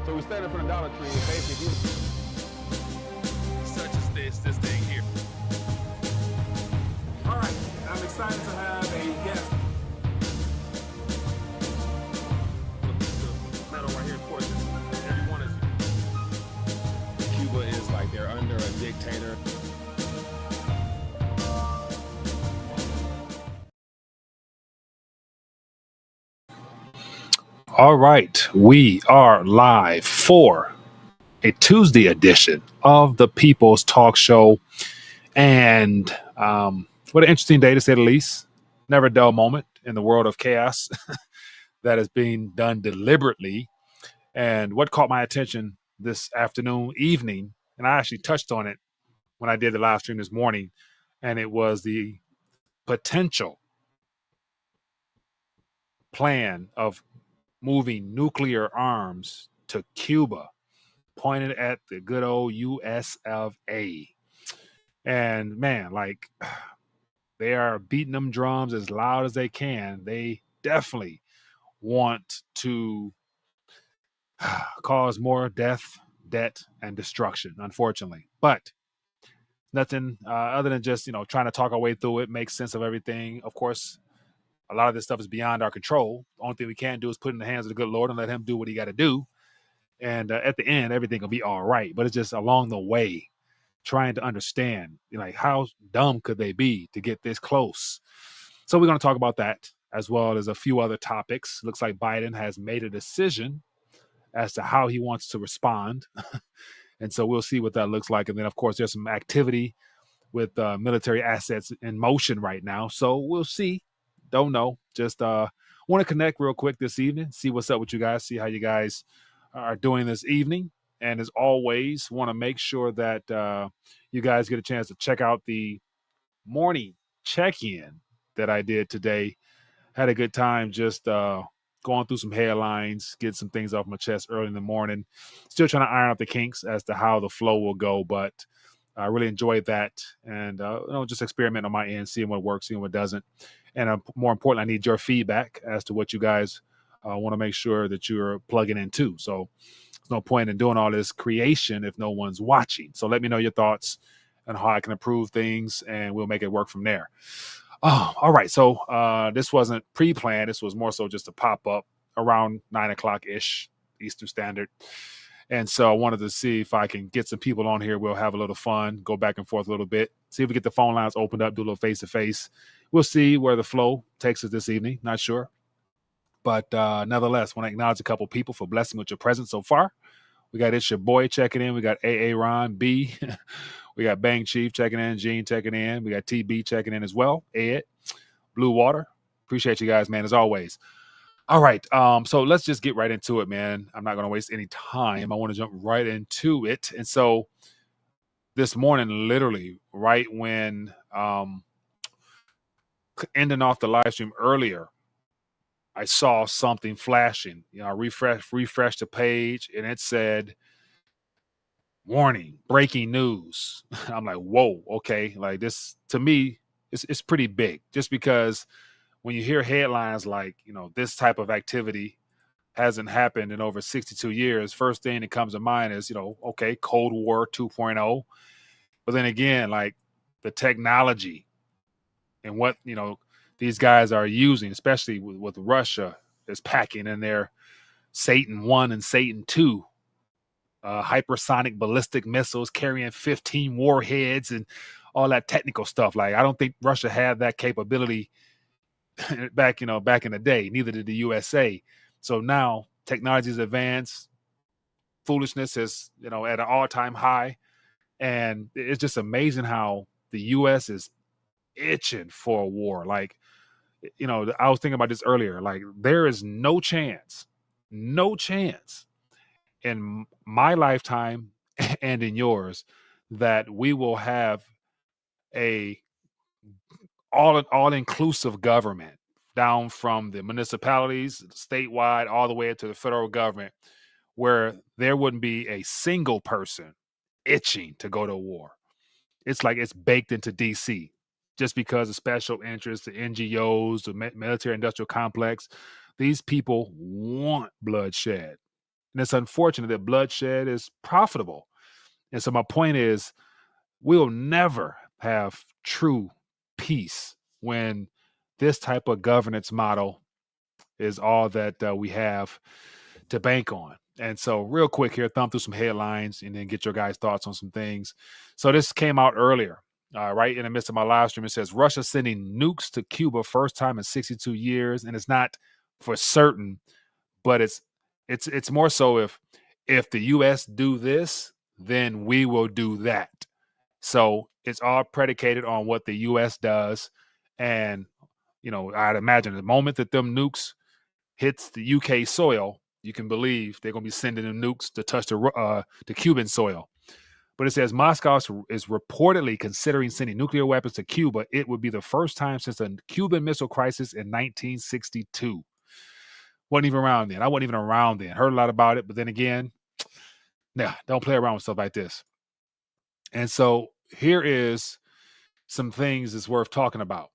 So we stand in front of Dollar Tree and basically such as this thing here. all right, I'm excited to have a guest. Metal right here, of course, everyone is. Cuba is like they're under a dictator. All right, we are live for a Tuesday edition of the People's Talk Show. And what an interesting day, to say the least. Never a dull moment in the world of chaos that is being done deliberately. And what caught my attention this evening, and I actually touched on it when I did the live stream this morning, and it was the potential plan of moving nuclear arms to Cuba, pointed at the good old US of A. And man, like, they are beating them drums as loud as they can. They definitely want to cause more death, debt, and destruction, unfortunately. But nothing other than just, trying to talk our way through it, make sense of everything. Of course, a lot of this stuff is beyond our control. The only thing we can do is put it in the hands of the good Lord and let him do what he got to do. And at the end, everything will be all right. But it's just along the way, trying to understand, like, how dumb could they be to get this close? So we're going to talk about that, as well as a few other topics. Looks like Biden has made a decision as to how he wants to respond. And so we'll see what that looks like. And then, of course, there's some activity with military assets in motion right now. So we'll see. Don't know. Just want to connect real quick this evening, see what's up with you guys, see how you guys are doing this evening. And as always, want to make sure that you guys get a chance to check out the morning check-in that I did today. Had a good time just going through some headlines, get some things off my chest early in the morning. Still trying to iron out the kinks as to how the flow will go, but I really enjoyed that. And, just experiment on my end, seeing what works, seeing what doesn't. And more importantly, I need your feedback as to what you guys want to make sure that you're plugging in too. So there's no point in doing all this creation if no one's watching. So let me know your thoughts and how I can improve things, and we'll make it work from there. Oh, all right. So this wasn't pre-planned. This was more so just a pop-up around 9 o'clock ish Eastern Standard. And so I wanted to see if I can get some people on here. We'll have a little fun, go back and forth a little bit, see if we get the phone lines opened up, do a little face-to-face. We'll see where the flow takes us this evening. Not sure. But nevertheless, want to acknowledge a couple people for blessing with your presence so far. We got It's Your Boy checking in. We got AA Ron B. We got Bang Chief checking in. Gene checking in. We got TB checking in as well. Ed, Blue Water. Appreciate you guys, man, as always. All right. So let's just get right into it, man. I'm not going to waste any time. I want to jump right into it. And so this morning, literally, right when ending off the live stream earlier, I saw something flashing. I refreshed the page, and it said, warning, breaking news. I'm like, whoa, okay. Like, this, to me, it's pretty big, just because when you hear headlines like, this type of activity hasn't happened in over 62 years, first thing that comes to mind is, okay, Cold War 2.0. But then again, like, the technology and what, these guys are using, especially with Russia, is packing in their Satan 1 and Satan 2 hypersonic ballistic missiles carrying 15 warheads and all that technical stuff. Like, I don't think Russia had that capability back in the day. Neither did the USA. So now technology's advanced, foolishness is at an all-time high, and it's just amazing how the US is itching for a war. Like, I was thinking about this earlier. Like, there is no chance in my lifetime and in yours that we will have a all-inclusive government, down from the municipalities, statewide, all the way to the federal government, where there wouldn't be a single person itching to go to war. It's like it's baked into DC, just because of special interests, the NGOs, the military industrial complex. These people want bloodshed. And it's unfortunate that bloodshed is profitable. And so my point is, we'll never have true peace when this type of governance model is all that we have to bank on. And so real quick here, thumb through some headlines and then get your guys' thoughts on some things. So this came out earlier, right in the midst of my live stream. It says Russia sending nukes to Cuba, first time in 62 years. And it's not for certain, but it's more so if the US do this, then we will do that. So it's all predicated on what the US does. And, I'd imagine the moment that them nukes hits the UK soil, you can believe they're going to be sending them nukes to touch the Cuban soil. But it says Moscow is reportedly considering sending nuclear weapons to Cuba. It would be the first time since the Cuban Missile Crisis in 1962. Wasn't even around then. I wasn't even around then. Heard a lot about it, but then again, don't play around with stuff like this. And so here is some things that's worth talking about.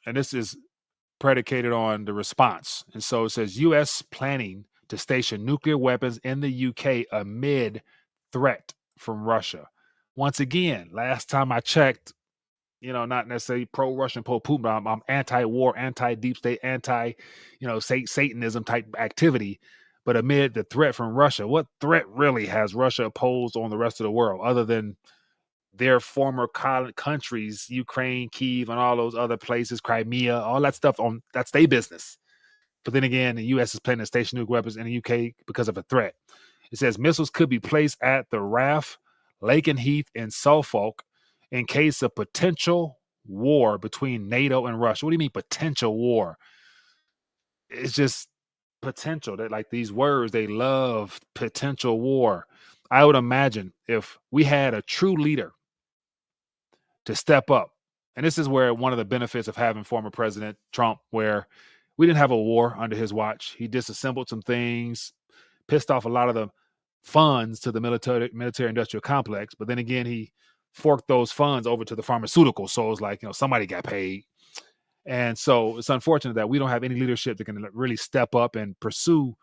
And this is predicated on the response. And so it says U.S. planning to station nuclear weapons in the UK amid threat from Russia. Once again, last time I checked, not necessarily pro-Russian, pro-Putin, but I'm anti-war, anti-deep state, Satanism type activity. But amid the threat from Russia, what threat really has Russia posed on the rest of the world other than their former countries, Ukraine, Kyiv, and all those other places, Crimea, all that stuff, that's their business. But then again, the U.S. is planning to station nuclear weapons in the UK because of a threat. It says missiles could be placed at the RAF, Lakenheath, and Suffolk in case of potential war between NATO and Russia. What do you mean potential war? It's just potential. That like these words, they love potential war. I would imagine if we had a true leader to step up, and this is where one of the benefits of having former President Trump, where we didn't have a war under his watch. He disassembled some things, pissed off a lot of the funds to the military industrial complex. But then again, he forked those funds over to the pharmaceutical. So it's like, somebody got paid. And so it's unfortunate that we don't have any leadership that can really step up and pursue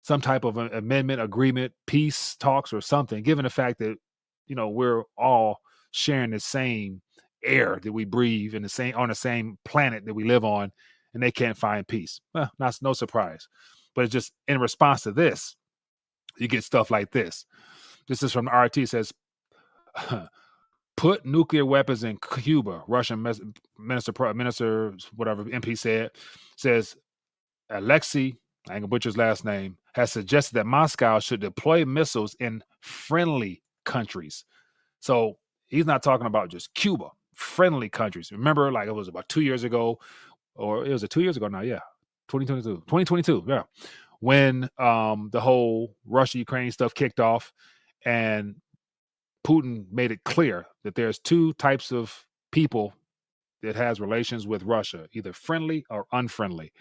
some type of an amendment, agreement, peace talks or something, given the fact that, we're all sharing the same air that we breathe and on the same planet that we live on, and they can't find peace. Well, that's no surprise. But it's just in response to this, you get stuff like this. This is from the RT. It says, put nuclear weapons in Cuba. Russian minister, whatever MP says Alexei, I ain't gonna butcher his last name, has suggested that Moscow should deploy missiles in friendly countries. So he's not talking about just Cuba, friendly countries. Remember, like it was about 2 years ago, or it was 2 years ago now, yeah, 2022, yeah, when the whole Russia-Ukraine stuff kicked off, and Putin made it clear that there's two types of people that has relations with Russia, either friendly or unfriendly.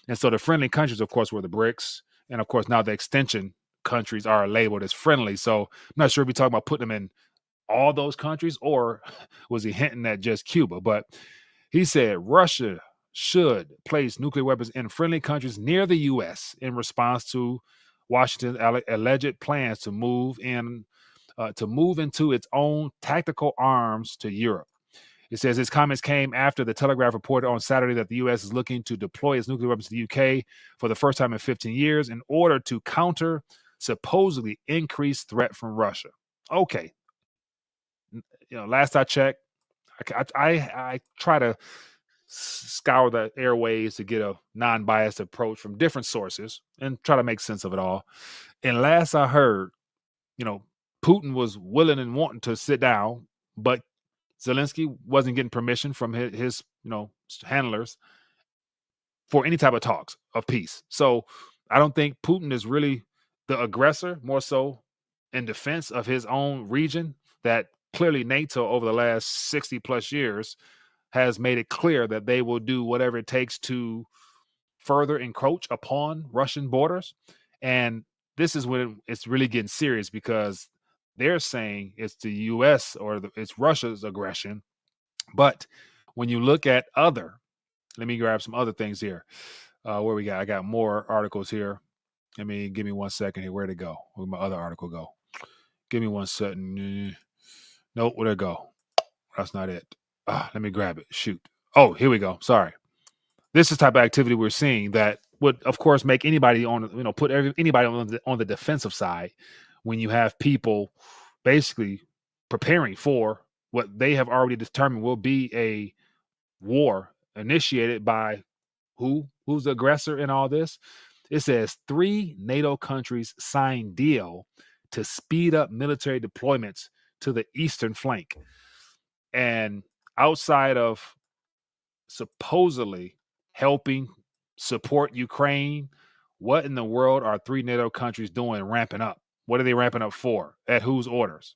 And so the friendly countries, of course, were the BRICS. And of course, now the extension countries are labeled as friendly. So I'm not sure if we're talking about putting them in all those countries, or was he hinting at just Cuba? But he said Russia should place nuclear weapons in friendly countries near the U.S. in response to Washington's alleged plans to move into its own tactical arms to Europe. It says his comments came after the Telegraph reported on Saturday that the U.S. is looking to deploy its nuclear weapons to the U.K. for the first time in 15 years in order to counter supposedly increased threat from Russia. Okay. Last I checked, I try to scour the airways to get a non-biased approach from different sources and try to make sense of it all. And last I heard, Putin was willing and wanting to sit down, but Zelensky wasn't getting permission from his handlers for any type of talks of peace. So I don't think Putin is really the aggressor, more so in defense of his own region, that clearly NATO over the last 60 plus years has made it clear that they will do whatever it takes to further encroach upon Russian borders. And this is when it's really getting serious, because they're saying it's the U.S. or it's Russia's aggression. But when you look at let me grab some other things here. I got more articles here. Give me 1 second here. Where'd it go? Where'd my other article go? Give me 1 second. Nope, where'd it go? That's not it. Let me grab it. Shoot. Oh, here we go. Sorry. This is the type of activity we're seeing that would, of course, make anybody put anybody on the defensive side when you have people basically preparing for what they have already determined will be a war initiated by who's the aggressor in all this. It says 3 NATO countries signed deal to speed up military deployments to the eastern flank. And outside of supposedly helping support Ukraine, what in the world are 3 NATO countries doing ramping up? What are they ramping up for? At whose orders?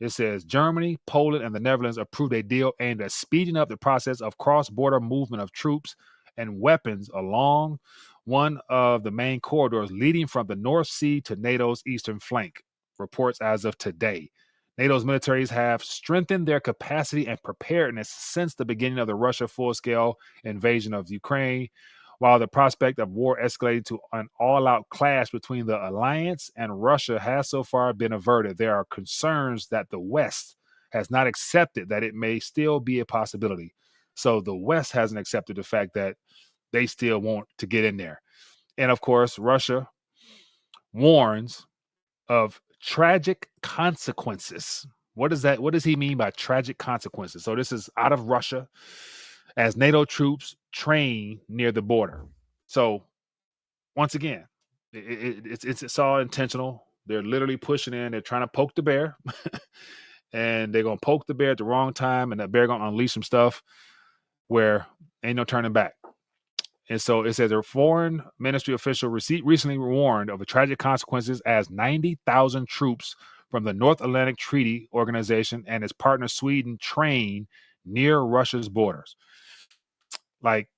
It says Germany, Poland, and the Netherlands approved a deal aimed at speeding up the process of cross-border movement of troops and weapons along one of the main corridors leading from the North Sea to NATO's eastern flank, reports as of today. NATO's militaries have strengthened their capacity and preparedness since the beginning of the Russia full-scale invasion of Ukraine, while the prospect of war escalating to an all-out clash between the alliance and Russia has so far been averted. There are concerns that the West has not accepted that it may still be a possibility. So the West hasn't accepted the fact that they still want to get in there. And of course, Russia warns of tragic consequences. What is that? What does he mean by tragic consequences? So this is out of Russia as NATO troops train near the border. So once again, it's all intentional. They're literally pushing in. They're trying to poke the bear, and they're gonna poke the bear at the wrong time, and the bear gonna unleash some stuff where ain't no turning back. And so it says a foreign ministry official recently warned of the tragic consequences as 90,000 troops from the North Atlantic Treaty Organization and its partner Sweden train near Russia's borders. Like,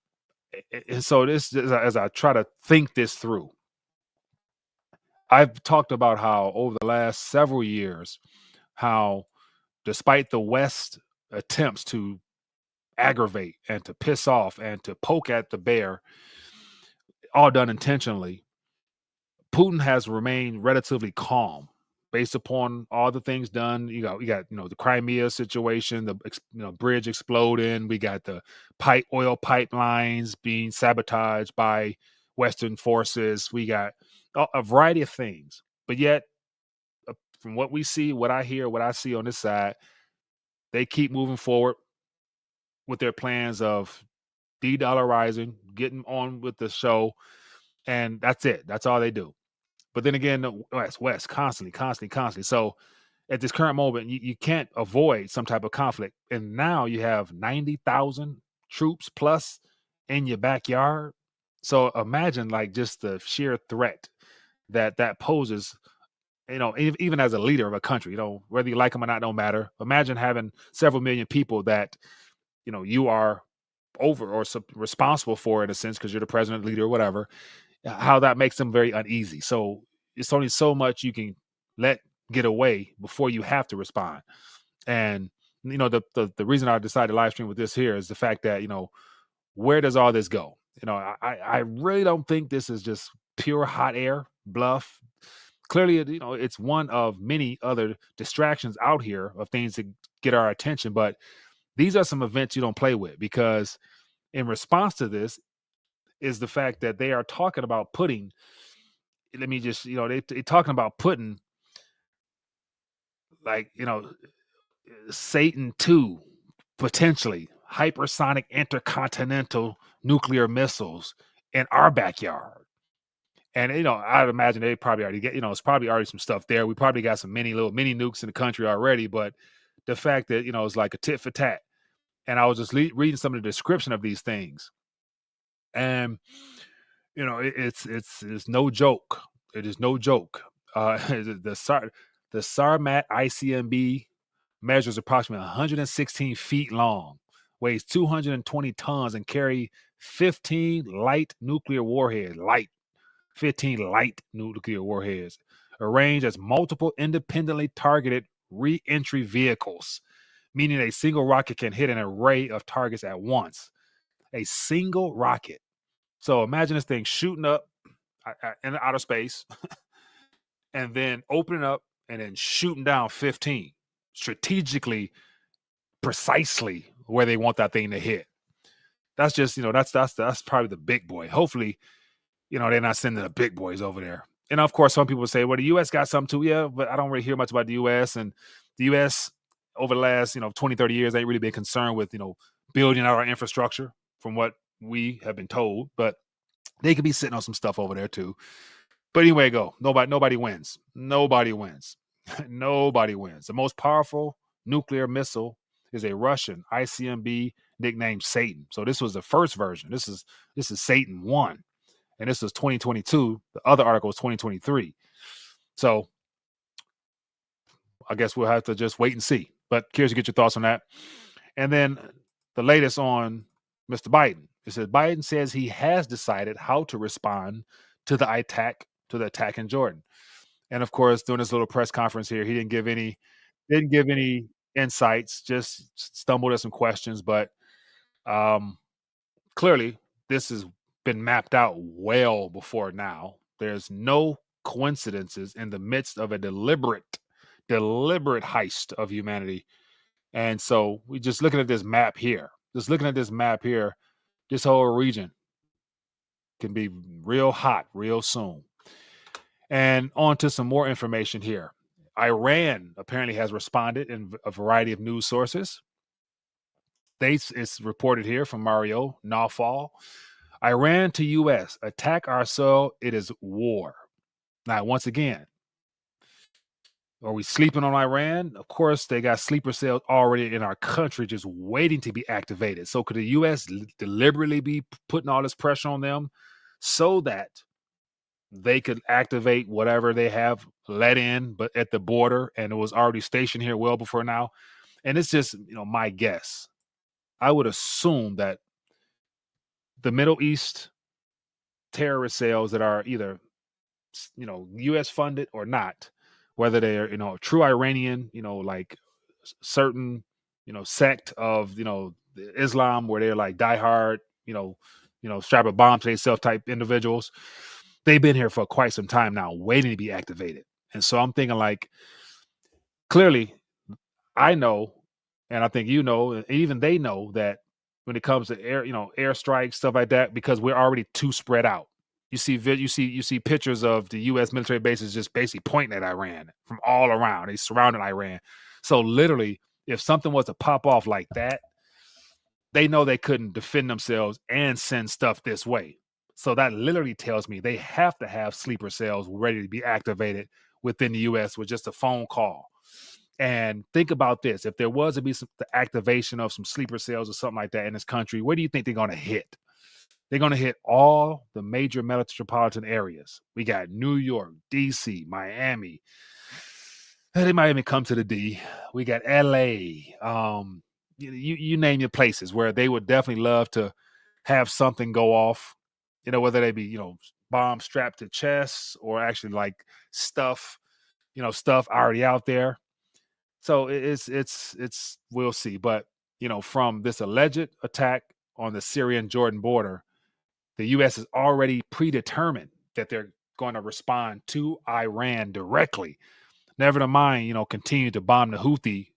and so this, as I try to think this through, I've talked about how over the last several years, how despite the West attempts to aggravate and to piss off and to poke at the bear, all done intentionally, Putin has remained relatively calm based upon all the things done. You got the Crimea situation, the bridge exploding. We got the oil pipelines being sabotaged by Western forces. We got a variety of things. But yet, from what we see, what I hear, what I see on this side, they keep moving forward with their plans of de-dollarizing, getting on with the show, and that's it. That's all they do. But then again, the West constantly. So at this current moment, you can't avoid some type of conflict. And now you have 90,000 troops plus in your backyard. So imagine like just the sheer threat that poses, even as a leader of a country, whether you like them or not, don't matter. Imagine having several million people that, you are over or responsible for in a sense, because you're the president, leader, or whatever, how that makes them very uneasy. So it's only so much you can let get away before you have to respond. And, the reason I decided to live stream with this here is the fact that, where does all this go? I really don't think this is just pure hot air bluff. Clearly, it's one of many other distractions out here of things to get our attention. But these are some events you don't play with, because in response to this is the fact that they are talking about putting, they're talking about putting like, Satan 2, potentially hypersonic intercontinental nuclear missiles in our backyard. And, I'd imagine they probably already get, it's probably already some stuff there. We probably got some mini nukes in the country already. But the fact that, it's like a tit for tat. And I was just reading some of the description of these things. And, it's no joke. It is no joke. The Sarmat ICBM measures approximately 116 feet long, weighs 220 tons, and carry 15 light nuclear warheads. 15 light nuclear warheads, arranged as multiple independently targeted re-entry vehicles, meaning a single rocket can hit an array of targets at once. A single rocket. So imagine this thing shooting up in outer space, and then opening up and then shooting down 15 strategically, precisely where they want that thing to hit. That's just, that's probably the big boy. Hopefully, they're not sending the big boys over there. And of course, some people say, well, the U.S. got something too. Yeah, but I don't really hear much about the U.S. And the U.S. over the last, 20, 30 years ain't really been concerned with, building out our infrastructure from what we have been told. But they could be sitting on some stuff over there too. But anyway, nobody wins. Nobody wins. Nobody wins. The most powerful nuclear missile is a Russian ICBM nicknamed Satan. So this was the first version. This is Satan 1. And this was 2022. The other article was 2023. So I guess we'll have to just wait and see. But curious to get your thoughts on that. And then the latest on Mr. Biden. It says Biden says he has decided how to respond to the attack in Jordan. And of course, during this little press conference here, he didn't give any insights, just stumbled at some questions. But clearly, this has been mapped out well before now. There's no coincidences in the midst of a deliberate heist of humanity. And so we just looking at this map here. This whole region can be real hot real soon. And on to some more information here. Iran apparently has responded in a variety of news sources. It's reported here from Mario Nawfal. Iran to U.S. attack our soil. It is war. Now, once again, are we sleeping on Iran? Of course, they got sleeper cells already in our country just waiting to be activated. So could the U.S. deliberately be putting all this pressure on them so that they could activate whatever they have let in, but at the border, and it was already stationed here well before now? And it's just, my guess. I would assume that the Middle East terrorist cells that are either, U.S. funded or not, whether they're, true Iranian, like certain, sect of, Islam where they're like diehard, strap a bomb to themselves type individuals. They've been here for quite some time now, waiting to be activated. And so I'm thinking like, clearly, I know, and I think and even they know that when it comes to airstrikes, stuff like that, because we're already too spread out. You see pictures of the U.S. military bases just basically pointing at Iran from all around. They surrounded Iran. So literally, if something was to pop off like that, they know they couldn't defend themselves and send stuff this way. So that literally tells me they have to have sleeper cells ready to be activated within the U.S. with just a phone call. And think about this. If there was to be the activation of some sleeper cells or something like that in this country, where do you think they're going to hit? They're going to hit all the major metropolitan areas. We got New York, D.C., Miami. They might even come to the D. We got L.A. You name your places where they would definitely love to have something go off, whether they be, bombs strapped to chests or actually like stuff already out there. So it's we'll see. But, from this alleged attack on the Syrian-Jordan border, the U.S. is already predetermined that they're going to respond to Iran directly. Never mind, continue to bomb the Houthi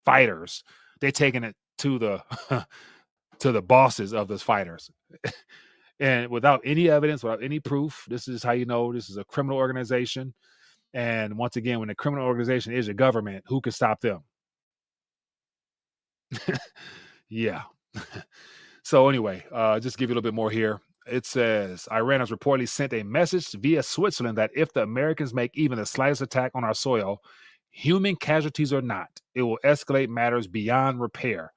fighters. They're taking it to the to the bosses of those fighters. And without any evidence, without any proof, this is how you know this is a criminal organization. And once again, when a criminal organization is your government, who can stop them? Yeah. So anyway, just give you a little bit more here. It says Iran has reportedly sent a message via Switzerland that if the Americans make even the slightest attack on our soil, human casualties or not, it will escalate matters beyond repair.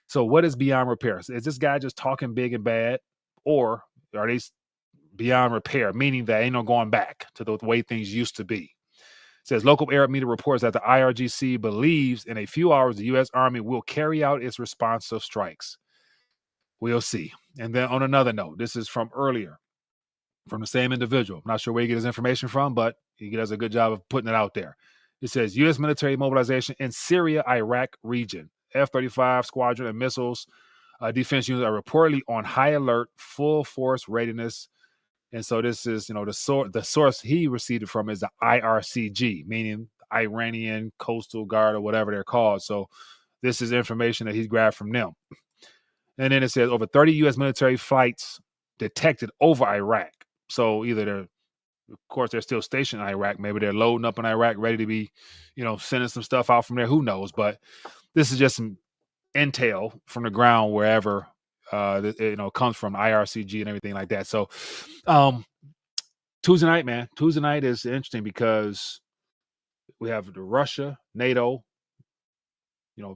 So what is beyond repair? Is this guy just talking big and bad, or are they beyond repair, meaning that ain't no going back to the way things used to be? It says local Arab media reports that the IRGC believes in a few hours the U.S. Army will carry out its response to strikes. We'll see. And then on another note, this is from earlier, from the same individual. I'm not sure where he gets his information from, but he does a good job of putting it out there. It says U.S. military mobilization in Syria, Iraq region. F-35 squadron and missiles defense units are reportedly on high alert, full force readiness And so this is, the source he received it from is the IRCG, meaning Iranian Coastal Guard or whatever they're called. So this is information that he's grabbed from them. And then it says over 30 U.S. military flights detected over Iraq. So either of course, they're still stationed in Iraq. Maybe they're loading up in Iraq, ready to be, sending some stuff out from there. Who knows? But this is just some intel from the ground wherever comes from IRCG and everything like that. So Tuesday night, man. Tuesday night is interesting because we have the Russia, NATO,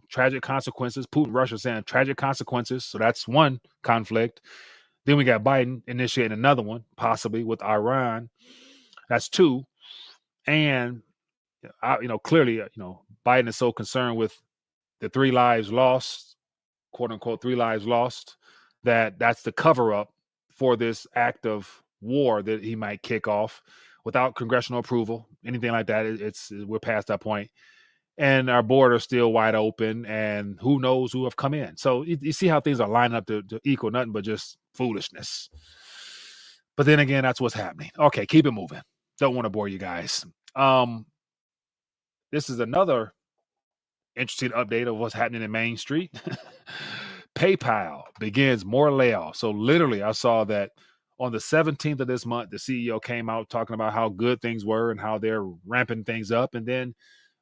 tragic consequences. Putin, Russia saying tragic consequences. So that's one conflict. Then we got Biden initiating another one, possibly with Iran. That's two. And, clearly, Biden is so concerned with the 3 lives lost, quote unquote, 3 lives lost, that's the cover up for this act of war that he might kick off without congressional approval, anything like that. We're past that point. And our border's still wide open, and who knows who have come in. So you see how things are lining up to equal nothing but just foolishness. But then again, that's what's happening. Okay, keep it moving. Don't want to bore you guys. This is another interesting update of what's happening in Main Street. PayPal begins more layoffs. So literally, I saw that on the 17th of this month, the CEO came out talking about how good things were and how they're ramping things up. And then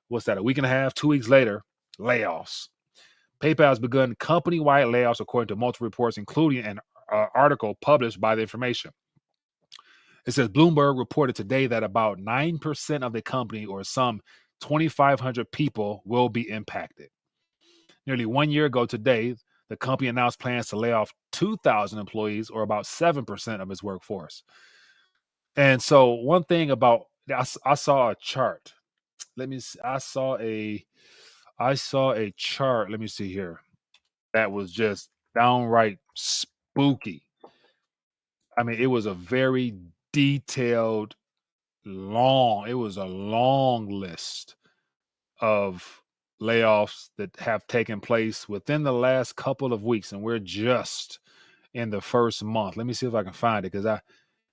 what's that, a week and a half, 2 weeks later, layoffs. PayPal has begun company-wide layoffs according to multiple reports, including an article published by The Information. It says Bloomberg reported today that about 9% of the company, or some 2,500 people, will be impacted. Nearly 1 year ago today, the company announced plans to lay off 2,000 employees, or about 7% of its workforce. And so one thing about, I saw a chart. I saw a chart. Let me see here. That was just downright spooky. I mean, it was a very detailed, it was a long list of layoffs that have taken place within the last couple of weeks. And we're just in the first month. Let me see if I can find it, because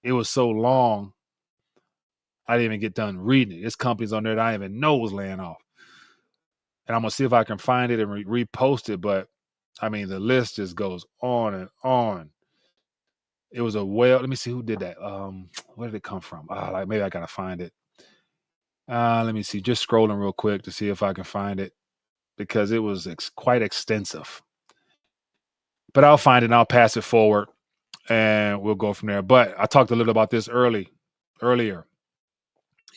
it was so long. I didn't even get done reading it. There's companies on there that I didn't even know was laying off. And I'm going to see if I can find it and repost it. But I mean, the list just goes on and on. It was let me see who did that. Where did it come from? Maybe I got to find it. Let me see, just scrolling real quick to see if I can find it, because it was quite extensive. But I'll find it and I'll pass it forward and we'll go from there. But I talked a little about this earlier.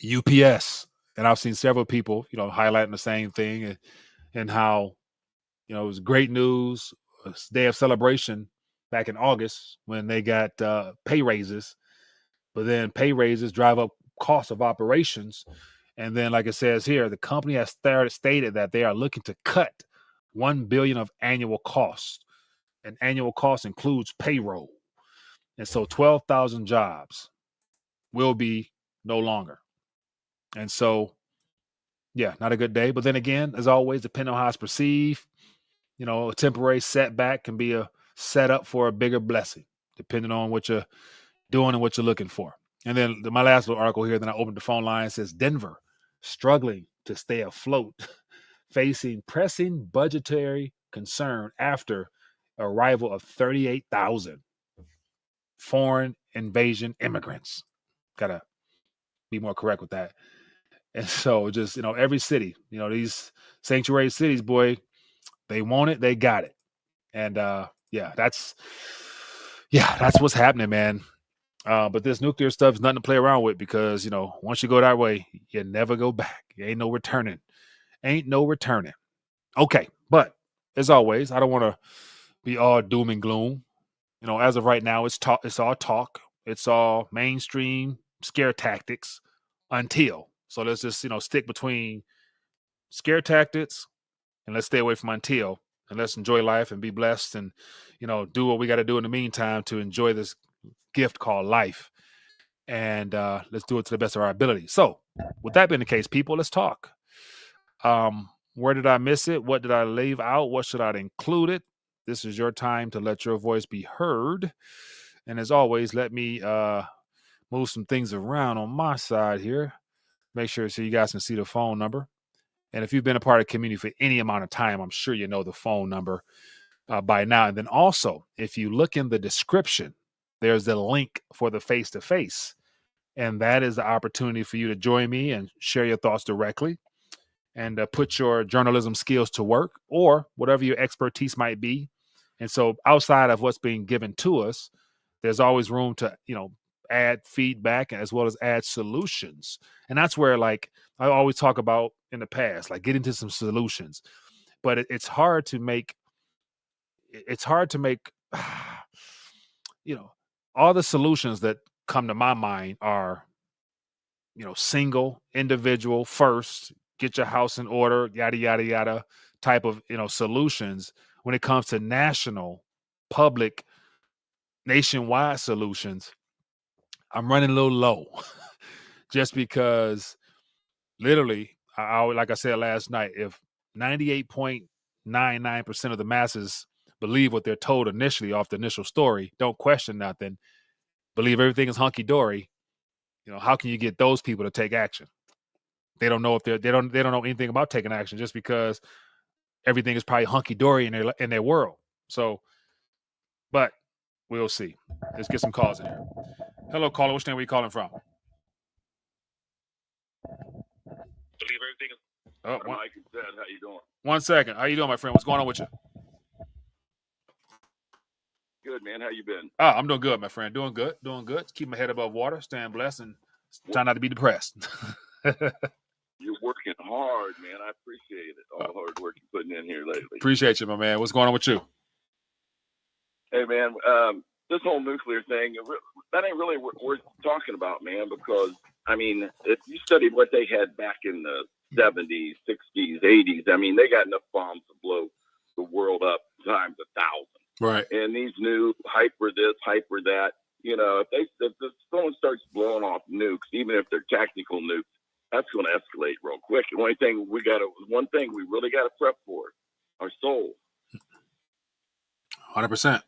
UPS, and I've seen several people, highlighting the same thing, and how, it was great news, a day of celebration back in August when they got pay raises, but then pay raises drive up cost of operations. And then, like it says here, the company has stated that they are looking to cut $1 billion of annual costs, and annual cost includes payroll. And so 12,000 jobs will be no longer. And so, yeah, not a good day. But then again, as always, depending on how it's perceived, a temporary setback can be a setup for a bigger blessing, depending on what you're doing and what you're looking for. And then my last little article here, then I opened the phone line, says Denver struggling to stay afloat, facing pressing budgetary concern after arrival of 38,000 foreign invasion immigrants. Gotta be more correct with that. And so just, every city, these sanctuary cities, boy, they want it, they got it. And that's what's happening, man. But this nuclear stuff is nothing to play around with, because, once you go that way, you never go back. Ain't no returning. Okay. But as always, I don't want to be all doom and gloom. As of right now, it's all talk. It's all mainstream scare tactics until. So let's just, stick between scare tactics and let's stay away from until, and let's enjoy life and be blessed and, do what we got to do in the meantime to enjoy this gift called life. And let's do it to the best of our ability. So with that being the case, people, let's talk. Where did I miss it? What did I leave out? What should I include it? This is your time to let your voice be heard. And as always, let me move some things around on my side here. Make sure so you guys can see the phone number. And if you've been a part of the community for any amount of time, I'm sure you know the phone number by now. And then also, if you look in the description, there's a link for the face-to-face. And that is the opportunity for you to join me and share your thoughts directly and put your journalism skills to work or whatever your expertise might be. And so outside of what's being given to us, there's always room to, add feedback as well as add solutions. And that's where, like, I always talk about in the past, like get into some solutions. But it's hard to make, all the solutions that come to my mind are, single, individual, first, get your house in order, yada, yada, yada type of, solutions. When it comes to national, public, nationwide solutions, I'm running a little low just because literally, like I said last night, if 98.99% of the masses believe what they're told initially off the initial story, don't question nothing, believe everything is hunky-dory, how can you get those people to take action? They don't know if they don't know anything about taking action just because everything is probably hunky-dory in their world. So, but we'll see. Let's get some calls in here. Hello, caller. Which name are you calling from? Believe everything is. Mike and Ted, how you doing? 1 second. How you doing, my friend? What's going on with you? Good, man. How you been? I'm doing good, my friend. Doing good. Keep my head above water, staying blessed, and trying not to be depressed. You're working hard, man. I appreciate it. All the hard work you're putting in here lately. Appreciate you, my man. What's going on with you? Hey, man. This whole nuclear thing, that ain't really worth talking about, man, because, I mean, if you studied what they had back in the 70s, 60s, 80s, I mean, they got enough bombs to blow the world up times 1,000. Right. And these new hyper this, hyper that, if someone starts blowing off nukes, even if they're tactical nukes, that's going to escalate real quick. The only thing one thing we really got to prep for, our soul. 100%.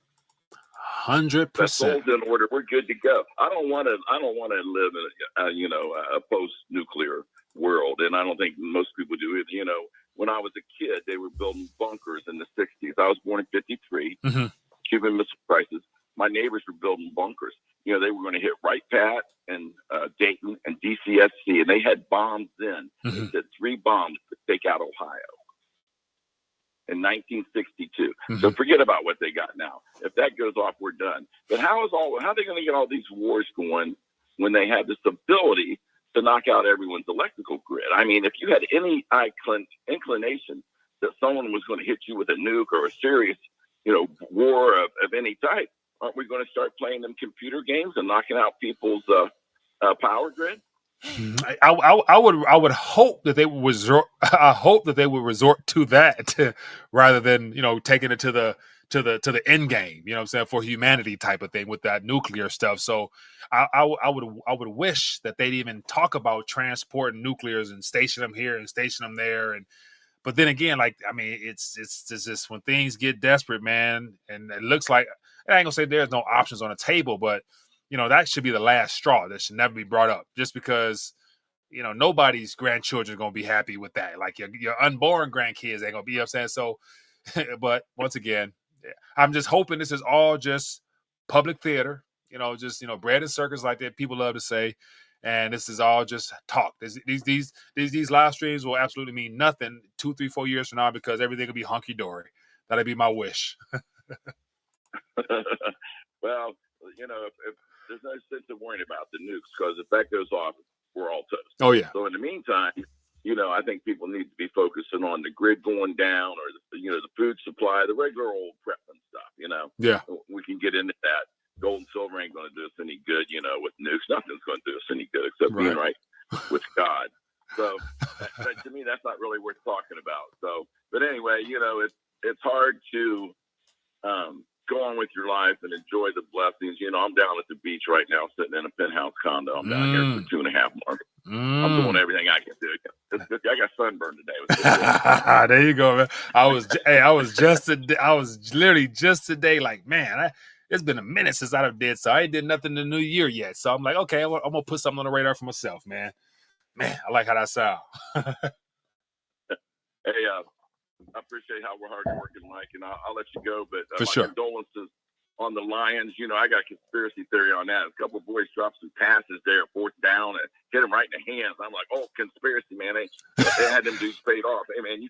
100%. That soul's in order. We're good to go. I don't want to live in a post-nuclear world, and I don't think most people do either. When I was a kid, they were building bunkers in the 60s. I was born in 53, Cuban Missile Crisis. My neighbors were building bunkers. They were going to hit Wright Pat and Dayton and DCSC, and they had bombs then. They said 3 bombs to take out Ohio in 1962. So forget about what they got now. If that goes off, we're done. But how are they going to get all these wars going when they have this ability to knock out everyone's electrical grid? I mean, if you had any inclination that someone was going to hit you with a nuke or a serious, war of any type, aren't we going to start playing them computer games and knocking out people's power grid? I would hope that they would resort. I hope that they would resort to that rather than taking it to the end game. You know what I'm saying, for humanity type of thing with that nuclear stuff. So I would wish that they'd even talk about transporting nuclears and station them here and station them there. But then again, it's just when things get desperate, man, and it looks like I ain't gonna say there's no options on the table, but that should be the last straw. That should never be brought up, just because nobody's grandchildren are gonna be happy with that. Like your unborn grandkids ain't gonna be upset. So, but once again, I'm just hoping this is all just public theater. Just bread and circus, like that people love to say. And this is all just talk. These live streams will absolutely mean nothing 2, 3, 4 years from now, because everything will be hunky dory. That'd be my wish. Well, if there's no sense of worrying about the nukes, because if that goes off, we're all toast. Oh yeah. So in the meantime, I think people need to be focusing on the grid going down, or the food supply, the regular old prepping stuff. Yeah. We can get into that. Gold and silver ain't going to do us any good, with nukes. Nothing's going to do us any good except being right with God. So to me, that's not really worth talking about. So, but anyway, it's hard to go on with your life and enjoy the blessings. I'm down at the beach right now, sitting in a penthouse condo. I'm down here for 2.5 months. I'm doing everything I can do. I got sunburned today. There you go, man. I was literally just today, like, man, it's been a minute since I did so. I ain't did nothing in the new year yet. So I'm like, okay, I'm gonna put something on the radar for myself, man. Man, I like how that sound. Hey, I appreciate how we're hard working, Mike, and I'll let you go. But For my sure. condolences on the Lions. You know, I got a conspiracy theory on that. A couple of boys dropped some passes there, fourth down, and hit them right in the hands. I'm like, oh, conspiracy, man. They had them dudes paid off. Hey, man, you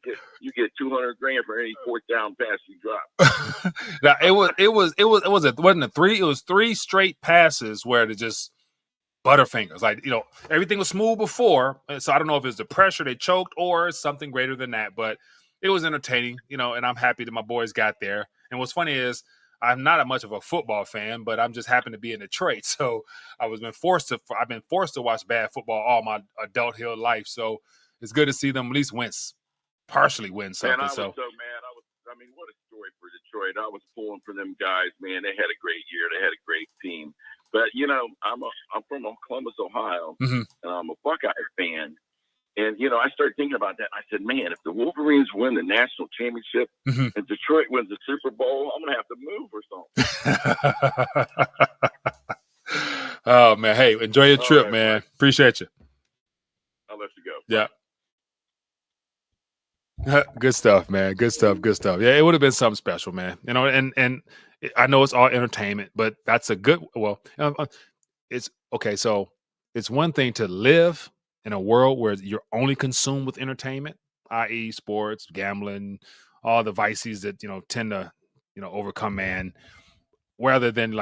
get $200,000 for any fourth down pass you drop. Now wasn't three. It was 3 straight passes where they just butterfingers. Like, you know, everything was smooth before. So I don't know if it's the pressure they choked or something greater than that, but it was entertaining, you know, and I'm happy that my boys got there. And what's funny is I'm not much of a football fan, but I'm just happen to be in Detroit. So I've been forced to watch bad football all my adulthood life. So it's good to see them at least partially win something. Man, I was so mad. I mean, what a story for Detroit. I was pulling for them guys, man. They had a great year. They had a great team. But, you know, I'm from Columbus, Ohio, and I'm a Buckeye fan. And, you know, I started thinking about that. I said, man, if the Wolverines win the national championship and Detroit wins the Super Bowl, I'm going to have to move or something. Oh, man. Hey, enjoy your trip, right, man. Mike. Appreciate you. I'll let you go. Yeah. Good stuff, man. Good stuff. Yeah, it would have been something special, man. You know, and I know it's all entertainment, but that's a good. Well, it's okay. So it's one thing to live in a world where you're only consumed with entertainment, i.e., sports, gambling, all the vices that tend to overcome man, rather than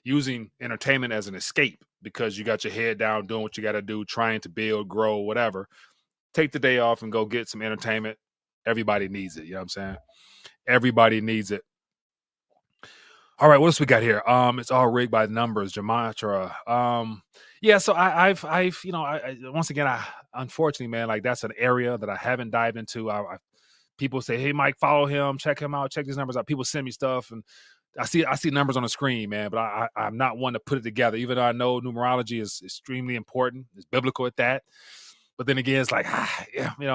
using entertainment as an escape because you got your head down doing what you got to do, trying to build, grow, whatever. Take the day off and go get some entertainment. Everybody needs it. You know what I'm saying? Everybody needs it. All right, what else we got here? It's all rigged by numbers, Jamatra. Yeah. So I've once again, unfortunately, man, like that's an area that I haven't dived into. People say, "Hey, Mike, follow him, check him out, check these numbers out." People send me stuff, and I see numbers on the screen, man. But I'm not one to put it together, even though I know numerology is extremely important. It's biblical at that. But then again, it's like,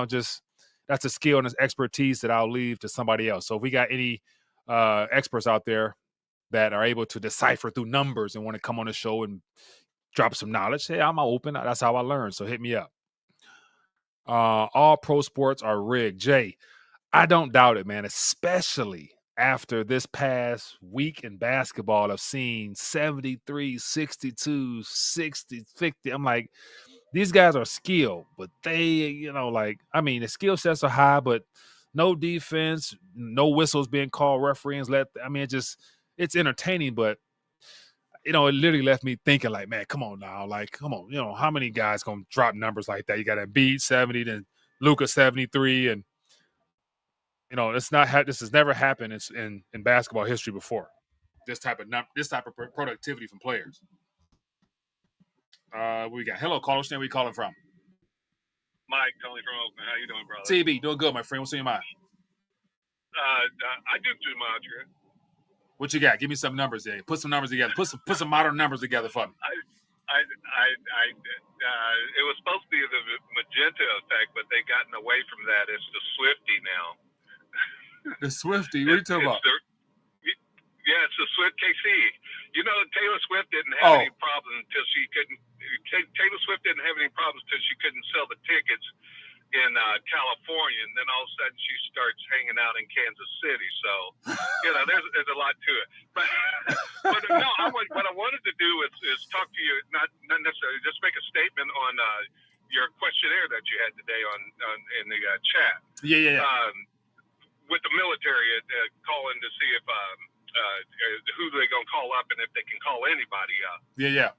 just that's a skill and an expertise that I'll leave to somebody else. So if we got any experts out there that are able to decipher through numbers and want to come on the show and drop some knowledge, hey, I'm open. That's how I learn. So hit me up. All pro sports are rigged. Jay, I don't doubt it, man, especially after this past week in basketball of seeing 73, 62, 60, 50. I'm like, these guys are skilled, but they, the skill sets are high, but no defense, no whistles being called, referees it's entertaining, but it literally left me thinking like, man, come on now. Like, come on, how many guys gonna drop numbers like that? You got Embiid 70, then Luka 73, and this has never happened in basketball history before. This type of productivity from players. We got hello, caller. Where you calling from? Mike, Tony from Oakland. How you doing, brother? TB, doing good, my friend. What's in your mind? I do too much. What you got? Give me some numbers there. Put some numbers together. Put some modern numbers together for me. It was supposed to be the magenta effect, but they've gotten away from that. It's the Swifty now. The Swifty? What are you talking about? It's the Swift KC. Taylor Swift didn't have any problems until she couldn't. Taylor Swift didn't have any problems until she couldn't sell the tickets in California, and then all of a sudden she starts hanging out in Kansas City. So, there's a lot to it. But no, what I wanted to do is talk to you, not necessarily just make a statement on your questionnaire that you had today in the chat. Yeah. With the military calling to see if who they're gonna call up and if they can call anybody up. Yeah.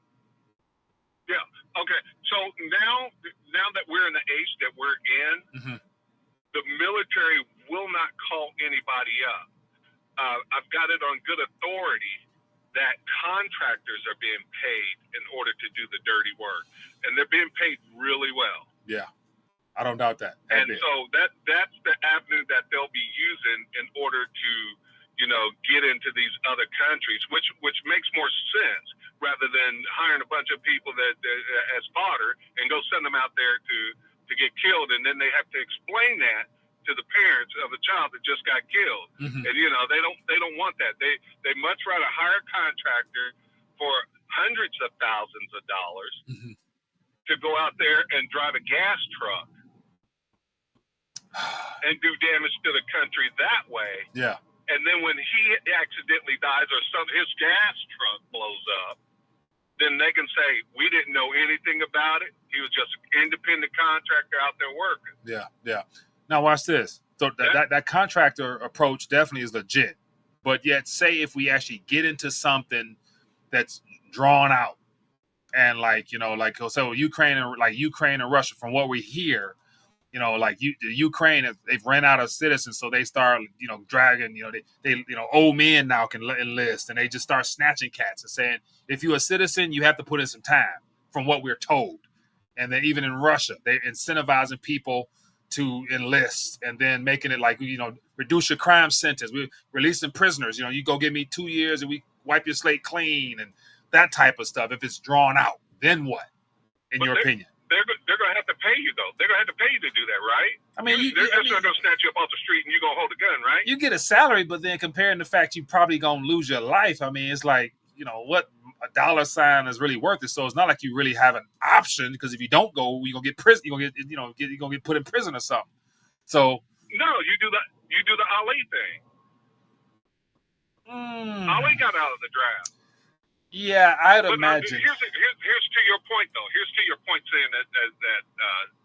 Okay. So now that we're in the age that we're in, the military will not call anybody up. I've got it on good authority that contractors are being paid in order to do the dirty work, and they're being paid really well. Yeah, I don't doubt that. So that's the avenue that they'll be using in order to get into these other countries, which makes more sense rather than hiring a bunch of people that as fodder and go send them out there to get killed, and then they have to explain that to the parents of a child that just got killed. Mm-hmm. And, you know, they don't want that. They much rather hire a contractor for hundreds of thousands of dollars Mm-hmm. to go out there and drive a gas truck and do damage to the country that way. Yeah. And then when he accidentally dies or his gas truck blows up, then they can say, we didn't know anything about it. He was just an independent contractor out there working. Yeah, yeah. Now watch this. So that contractor approach definitely is legit. But yet, say if we actually get into something that's drawn out, and like, you know, like so Ukraine and Russia, from what we hear, you know, like the Ukraine, they've ran out of citizens, so they start, you know, dragging, you know, they you know, old men now can enlist, and they just start snatching cats and saying, if you're a citizen, you have to put in some time, from what we're told. And then even in Russia, they're incentivizing people to enlist, and then making it like, you know, reduce your crime sentence. We're releasing prisoners. You know, you go give me 2 years and we wipe your slate clean, and that type of stuff. If it's drawn out, then what, in your opinion? They're going to have to pay you, though. They're going to have to pay you to do that, right? I mean, they're not going to snatch you up off the street and you're going to hold a gun, right? You get a salary, but then comparing the fact you probably going to lose your life, I mean, it's like, you know, what a dollar sign is really worth it. So it's not like you really have an option, because if you don't go, you're going to get prison. You're going to get, you know, you're going to get put in prison or something. So no, you do the Ali thing. Ali got out of the draft. Yeah, I'd But imagine. Here's to your point, though. Here's to your point, saying that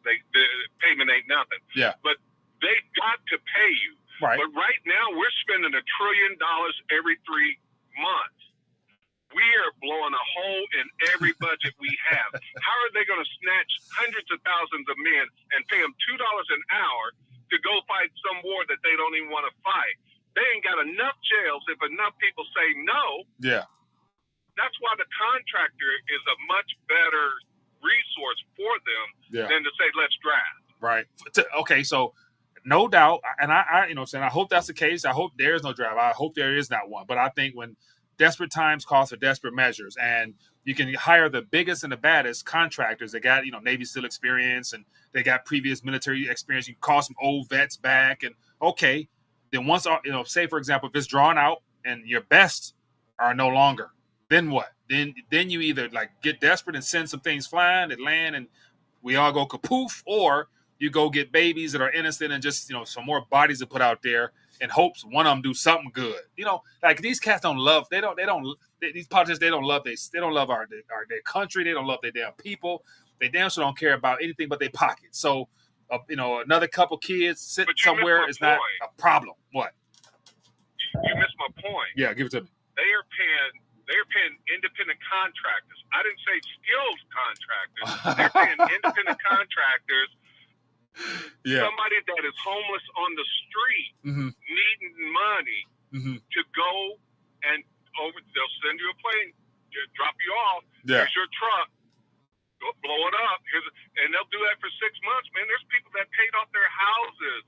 the payment ain't nothing. Yeah. But they got to pay you. Right. But right now, we're spending $1 trillion every 3 months. We are blowing a hole in every budget we have. How are they going to snatch hundreds of thousands of men and pay them $2 an hour to go fight some war that they don't even want to fight? They ain't got enough jails if enough people say no. Yeah. That's why the contractor is a much better resource for them than to say, let's draft. Right. Okay, so no doubt, and I you know what I'm saying, I hope that's the case. I hope there is no draft. I hope there is not one. But I think when desperate times call for desperate measures, and you can hire the biggest and the baddest contractors that got, you know, Navy SEAL experience, and they got previous military experience. You can call some old vets back, and okay, then once, you know, say for example, if it's drawn out and your best are no longer, then what? Then you either like get desperate and send some things flying that land and we all go kapoof, or you go get babies that are innocent and just, you know, some more bodies to put out there in hopes one of them do something good. You know, like these cats don't love, these politicians, they don't love our their country. They don't love their damn people. They damn sure don't care about anything but their pockets. So, you know, another couple kids sitting somewhere is not a problem. What? You missed my point. Yeah, give it to me. They're paying independent contractors. I didn't say skilled contractors. They're paying independent contractors. Yeah. Somebody that is homeless on the street, needing money to go and they'll send you a plane, drop you off. Yeah. Here's your truck. Go blow it up. And they'll do that for 6 months, man. There's people that paid off their houses,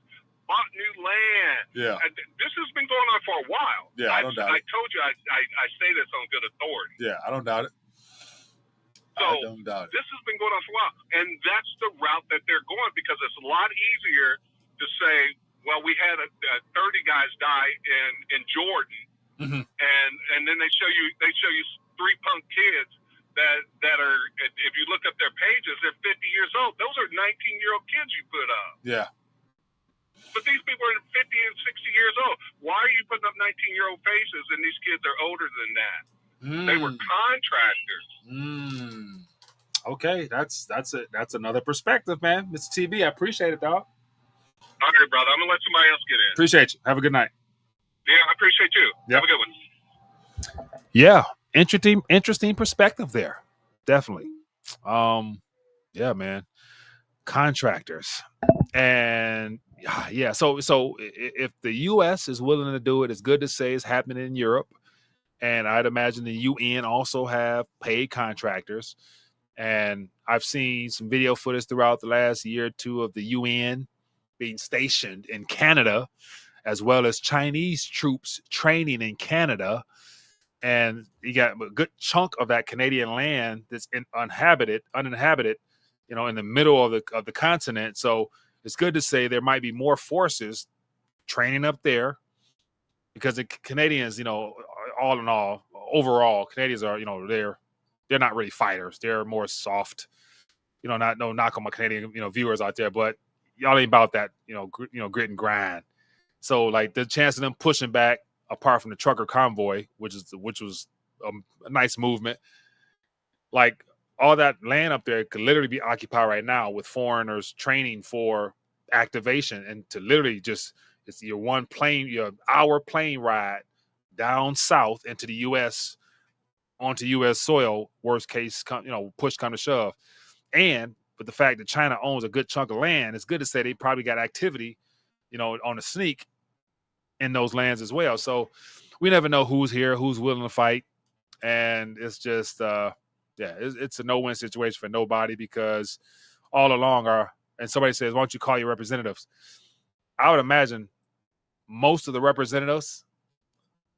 bought new land. Yeah. And this has been going on for a while. Yeah, I don't doubt it. I told you I say this on good authority. Yeah, I don't doubt it. So I don't doubt it. This has been going on for a while. And that's the route that they're going, because it's a lot easier to say, well, we had 30 guys die in Jordan, and then they show you 3 punk kids that are, if you look up their pages, they're 50 years old. Those are 19-year-old kids you put up. Yeah. But these people are 50 and 60 years old. Why are you putting up 19-year-old faces and these kids are older than that? They were contractors. Okay, that's another perspective, man. Mr. TB, I appreciate it, dog. All right, brother. I'm gonna let somebody else get in. Appreciate you. Have a good night. Yeah, I appreciate you. Yep. Have a good one. Yeah, interesting perspective there. Definitely. Yeah, man. Contractors. And yeah, so if the US is willing to do it, it's good to say it's happening in Europe. And I'd imagine the UN also have paid contractors. And I've seen some video footage throughout the last year or two of the UN being stationed in Canada, as well as Chinese troops training in Canada. And you got a good chunk of that Canadian land that's uninhabited, you know, in the middle of the continent. So it's good to say there might be more forces training up there, because the Canadians, all in all, overall, Canadians are, they're not really fighters. They're more soft. Not no knock on my Canadian, viewers out there, but y'all ain't about that, grit and grind. So like the chance of them pushing back, apart from the trucker convoy, which was a nice movement, like all that land up there could literally be occupied right now with foreigners training for activation, and to literally just, it's your hour plane ride down south into the U.S. onto U.S. soil. Worst case, push come to shove. And but the fact that China owns a good chunk of land, it's good to say they probably got activity, on the sneak in those lands as well. So we never know who's here, who's willing to fight, and it's just, it's a no-win situation for nobody, because all along and somebody says, why don't you call your representatives? I would imagine most of the representatives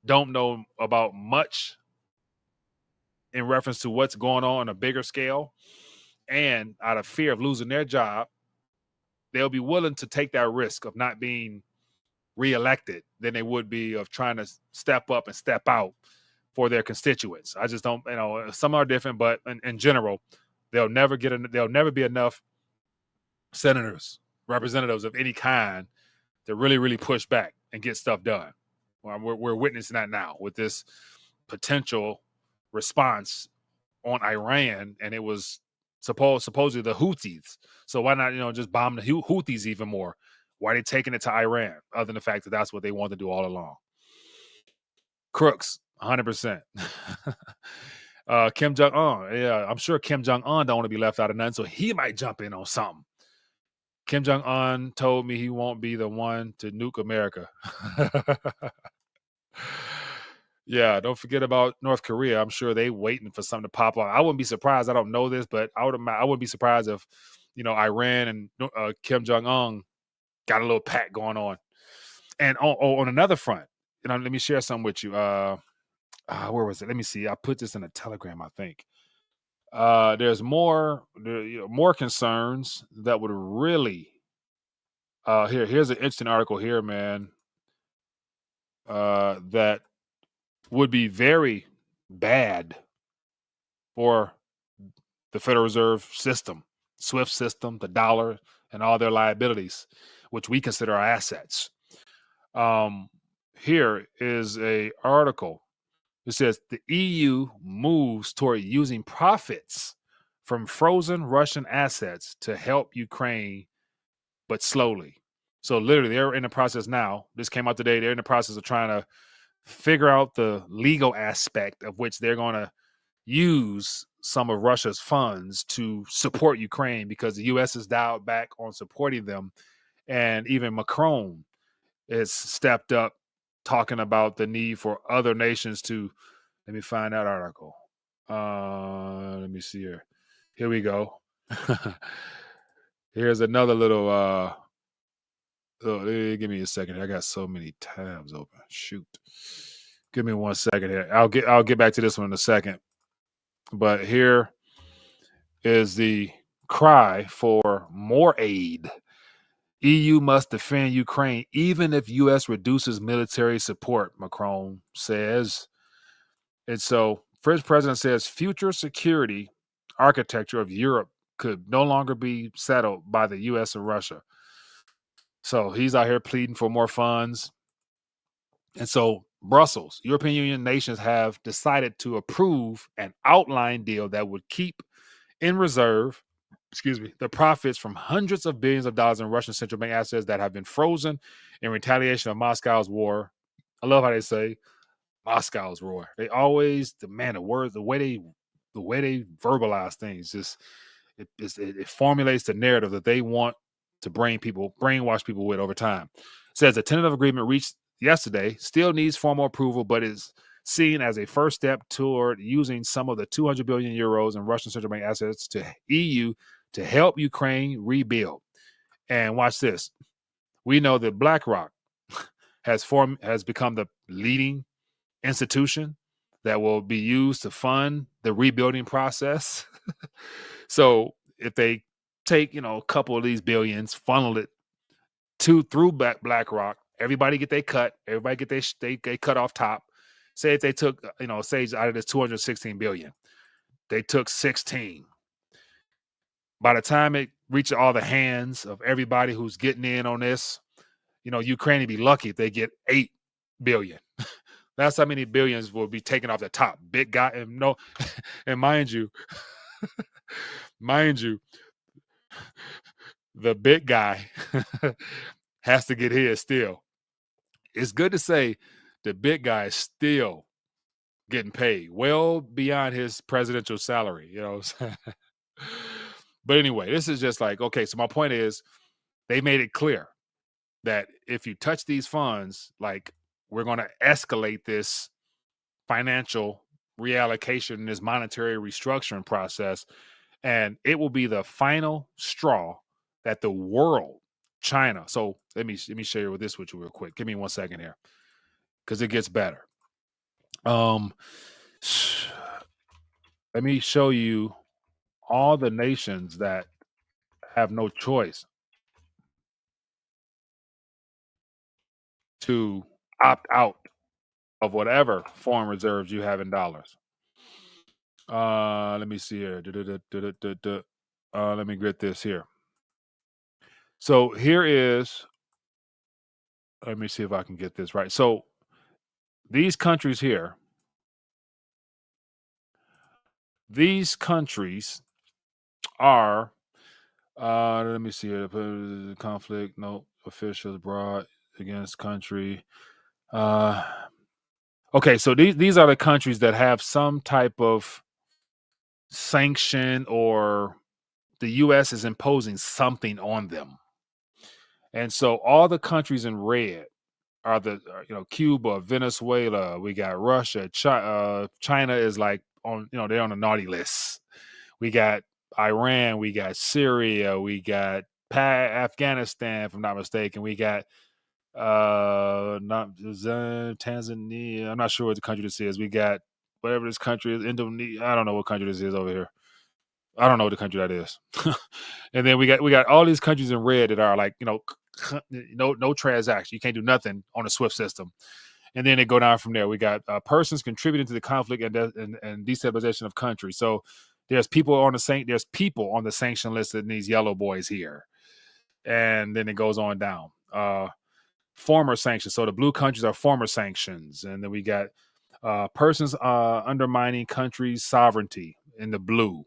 don't know about much in reference to what's going on a bigger scale. And out of fear of losing their job, they'll be willing to take that risk of not being reelected than they would be of trying to step up and step out for their constituents. I just don't, some are different, but in general, there'll never be enough senators, representatives of any kind to really, really push back and get stuff done. Well, we're witnessing that now with this potential response on Iran, and it was supposedly the Houthis. So why not, just bomb the Houthis even more? Why are they taking it to Iran, other than the fact that that's what they want to do all along? Crooks, 100%. Kim Jong-un, yeah, I'm sure Kim Jong-un don't want to be left out of nothing, so he might jump in on something. Kim Jong-un told me he won't be the one to nuke America. Yeah, don't forget about North Korea. I'm sure they waiting for something to pop up. I wouldn't be surprised. I don't know this, but I wouldn't be surprised if, Iran and Kim Jong-un got a little pact going on. And on another front, let me share something with you. Where was it? Let me see. I put this in a Telegram, I think. There's more concerns that would really. Here's an interesting article here, man. That would be very bad for the Federal Reserve System, SWIFT system, the dollar, and all their liabilities, which we consider our assets. Here is a article. It says the EU moves toward using profits from frozen Russian assets to help Ukraine, but slowly. So literally, they're in the process now. This came out today. They're in the process of trying to figure out the legal aspect of which they're going to use some of Russia's funds to support Ukraine, because the U.S. is dialed back on supporting them. And even Macron has stepped up, talking about the need for other nations to, let me find that article. Let me see here. Here we go. Here's another little, give me a second. I got so many tabs open. Shoot. Give me 1 second here. I'll get back to this one in a second. But here is the cry for more aid. EU must defend Ukraine even if U.S. reduces military support, Macron says. And so, French president says future security architecture of Europe could no longer be settled by the U.S. and Russia. So he's out here pleading for more funds. And so Brussels, European Union nations have decided to approve an outline deal that would keep in reserve, the profits from hundreds of billions of dollars in Russian central bank assets that have been frozen in retaliation of Moscow's war. I love how they say Moscow's war. They always demand a word, the way they verbalize things, just it formulates the narrative that they want to brainwash people with over time. It says a tentative agreement reached yesterday still needs formal approval, but is seen as a first step toward using some of the 200 billion euros in Russian central bank assets to EU to help Ukraine rebuild. And watch this. We know that BlackRock has become the leading institution that will be used to fund the rebuilding process. So if they take, a couple of these billions, funnel it through BlackRock. Everybody get their cut. Everybody get they cut off top. Say if they took, say out of this 216 billion, they took 16. By the time it reaches all the hands of everybody who's getting in on this, Ukraine would be lucky if they get 8 billion. That's how many billions will be taken off the top. Big guy, and and mind you, the big guy has to get his still. It's good to say the big guy is still getting paid well beyond his presidential salary, But anyway, this is just like, okay, so my point is they made it clear that if you touch these funds, like we're going to escalate this financial reallocation, this monetary restructuring process, and it will be the final straw that the world, China. So let me share this with you real quick. Give me 1 second here, because it gets better. Let me show you all the nations that have no choice to opt out of whatever foreign reserves you have in dollars. Let me see here. Let me get this here. So here is, let me see if I can get this right. So these countries here, these countries are, let me see here. Conflict, no, officials brought against country. Okay, so these are the countries that have some type of sanction, or the U.S. is imposing something on them. And so all the countries in red are Cuba, Venezuela, we got Russia, China is like on, they're on the naughty list. We got Iran, we got Syria, we got Afghanistan, if I'm not mistaken. We got Tanzania. I'm not sure what the country this is. We got whatever this country is, Indonesia. I don't know what country this is over here. I don't know what the country that is. And then we got all these countries in red that are like, no transaction. You can't do nothing on a SWIFT system. And then they go down from there. We got persons contributing to the conflict and destabilization of countries. So there's people on the sanction list in these yellow boys here. And then it goes on down. Former sanctions. So the blue countries are former sanctions. And then we got persons undermining countries' sovereignty in the blue.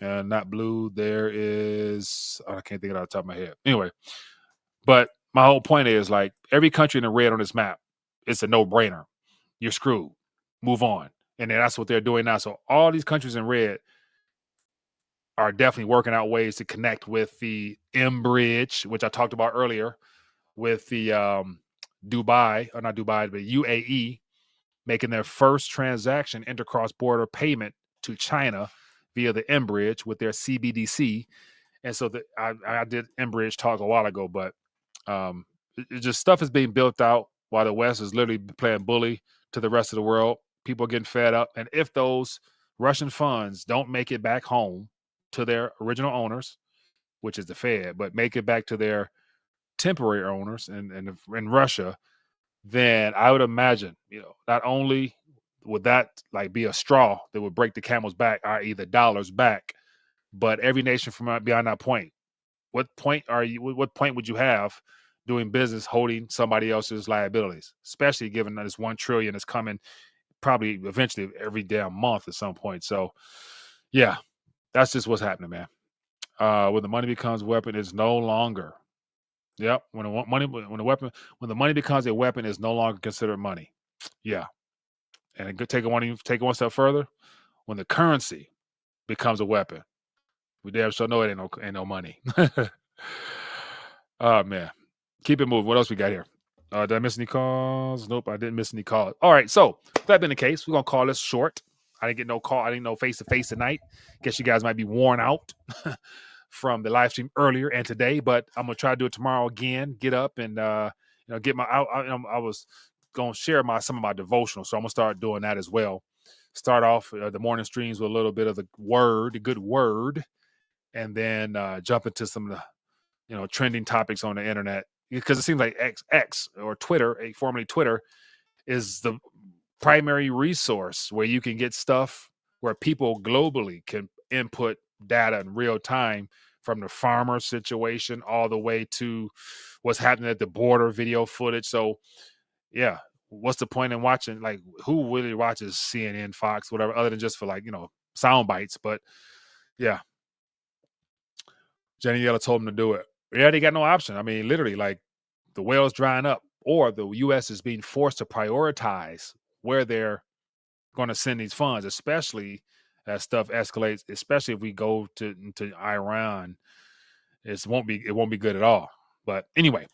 Not blue. There is, I can't think of it off the top of my head. Anyway, but my whole point is, like, every country in the red on this map, it's a no-brainer. You're screwed. Move on. And then that's what they're doing now. So all these countries in red are definitely working out ways to connect with the M bridge, which I talked about earlier, with the Dubai, or not Dubai, but UAE, making their first transaction intercross-border payment to China via the M bridge with their CBDC. And so I did M bridge talk a while ago, but it just stuff is being built out while the West is literally playing bully to the rest of the world. People are getting fed up. And if those Russian funds don't make it back home to their original owners, which is the Fed, but make it back to their temporary owners in Russia, then I would imagine, not only would that like be a straw that would break the camel's back, i.e. the dollar's back, but every nation from beyond that point. What point would you have doing business holding somebody else's liabilities, especially given that this $1 trillion is coming probably eventually every damn month at some point? So yeah, that's just what's happening, man. When the money becomes a weapon, it's no longer. Yep. When the money becomes a weapon, it's no longer considered money. Yeah. And take it one step further. When the currency becomes a weapon, we damn sure know it ain't no money. Oh man, keep it moving. What else we got here? Did I miss any calls? Nope, I didn't miss any calls. All right, so if that been the case, we're gonna call this short. I didn't get no call. I didn't know face to face tonight. Guess you guys might be worn out from the live stream earlier and today, but I'm gonna try to do it tomorrow again. Get up and get my. I was gonna share some of my devotional, so I'm gonna start doing that as well. Start off the morning streams with a little bit of the good word, and then jump into some of the trending topics on the internet, because it seems like X or Twitter, formerly Twitter, is the primary resource where you can get stuff where people globally can input data in real time, from the farmer situation all the way to what's happening at the border, video footage. So yeah, what's the point in watching? Like, who really watches CNN, Fox, whatever, other than just for sound bites? But yeah, Jenny Yella told them to do it. Yeah, they got no option. I mean, literally, like, the whale's drying up, or the U.S. is being forced to prioritize where they're going to send these funds, especially as stuff escalates, especially if we go into Iran. It won't be good at all. But anyway,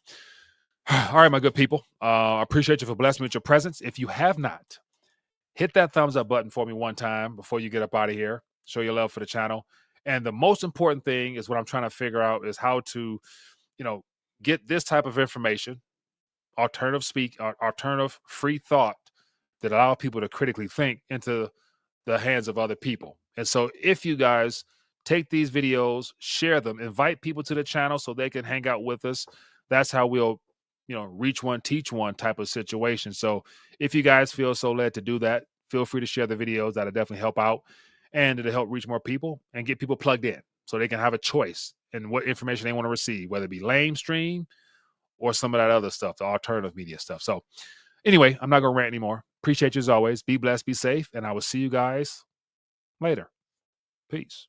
all right, my good people. I appreciate you for blessing me with your presence. If you have not, hit that thumbs up button for me one time before you get up out of here. Show your love for the channel. And the most important thing is what I'm trying to figure out is how to, get this type of information, alternative free thought that allow people to critically think, into the hands of other people. And so if you guys take these videos, share them, invite people to the channel so they can hang out with us, that's how we'll, reach one, teach one type of situation. So if you guys feel so led to do that, feel free to share the videos. That'll definitely help out, and it'll help reach more people and get people plugged in so they can have a choice in what information they want to receive, whether it be lamestream or some of that other stuff, the alternative media stuff. So anyway, I'm not going to rant anymore. Appreciate you as always. Be blessed, be safe, and I will see you guys later. Peace.